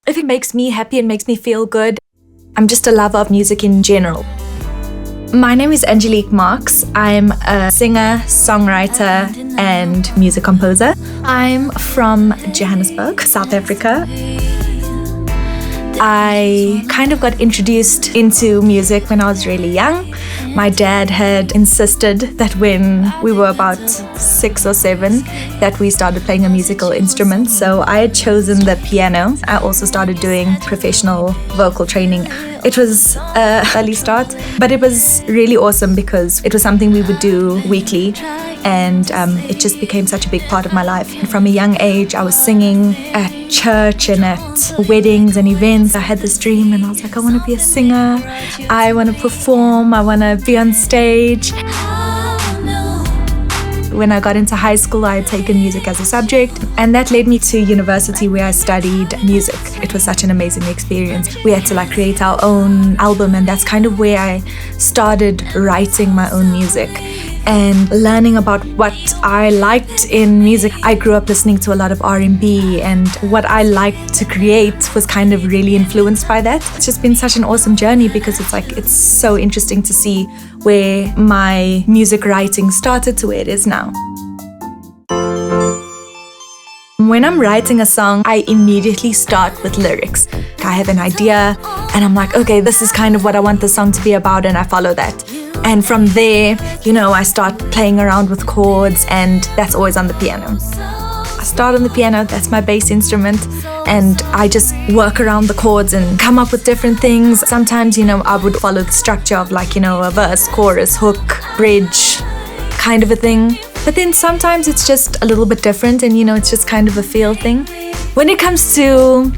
if it makes me happy and makes me feel good. I'm just a lover of music in general. My name is Angelique Marques. I'm a singer, songwriter, and music composer. I'm from Johannesburg, South Africa. I kind of got introduced into music when I was really young. My dad had insisted that when we were about 6 or 7 that we started playing a musical instrument. So I had chosen the piano. I also started doing professional vocal training. It was an early start, but it was really awesome because it was something we would do weekly, and it just became such a big part of my life. And from a young age, I was singing at church and at weddings and events. I had this dream and I was like, I want to be a singer, I want to perform, I want to be on stage. When I got into high school, I had taken music as a subject, and that led me to university where I studied music. It was such an amazing experience. We had to create our own album, and that's kind of where I started writing my own music and learning about what I liked in music. I grew up listening to a lot of R&B, and what I liked to create was kind of really influenced by that. It's just been such an awesome journey because it's so interesting to see where my music writing started to where it is now. When I'm writing a song, I immediately start with lyrics. I have an idea and I'm like, okay, this is kind of what I want the song to be about, and I follow that. And from there, I start playing around with chords, and that's always on the piano. I start on the piano, that's my bass instrument, and I just work around the chords and come up with different things. Sometimes, I would follow the structure of a verse, chorus, hook, bridge, kind of a thing. But then sometimes it's just a little bit different, and it's just kind of a feel thing. When it comes to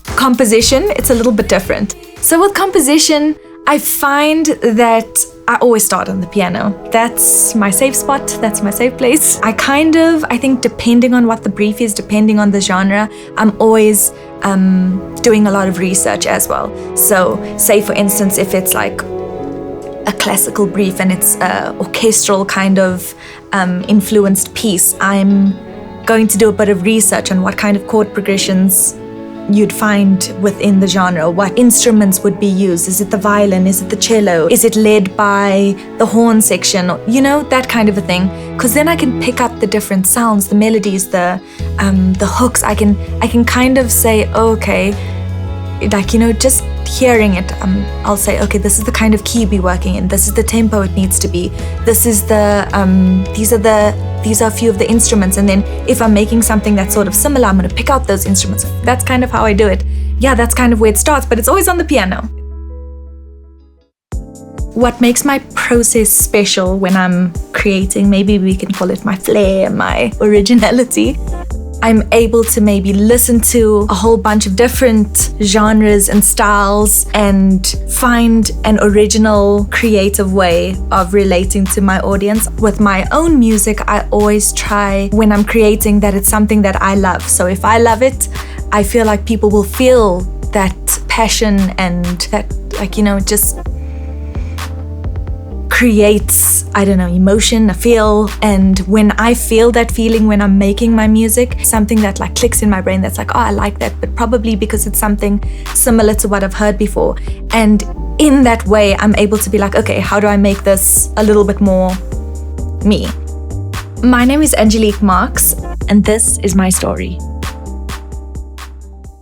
composition, it's a little bit different. So with composition, I find that I always start on the piano. That's my safe spot, that's my safe place. I think depending on what the brief is, depending on the genre, I'm always doing a lot of research as well. So say for instance, if it's like a classical brief and it's an orchestral kind of influenced piece, I'm going to do a bit of research on what kind of chord progressions you'd find within the genre, what instruments would be used. Is it the violin? Is it the cello? Is it led by the horn section? That kind of a thing. Because then I can pick up the different sounds, the melodies, the hooks. I can kind of say, okay, just hearing it, I'll say, okay, this is the kind of key we're working in. This is the tempo it needs to be. This is these are a few of the instruments. And then if I'm making something that's sort of similar, I'm going to pick out those instruments. That's kind of how I do it. Yeah, that's kind of where it starts, but it's always on the piano. What makes my process special when I'm creating, maybe we can call it my flair, my originality, I'm able to maybe listen to a whole bunch of different genres and styles and find an original, creative way of relating to my audience. With my own music, I always try, when I'm creating, that it's something that I love. So if I love it, I feel like people will feel that passion, and that, just creates, emotion, a feel. And when I feel that feeling when I'm making my music, something that clicks in my brain, that's oh, I like that, but probably because it's something similar to what I've heard before. And in that way, I'm able to be okay, how do I make this a little bit more me? My name is Angelique Marques, and this is my story.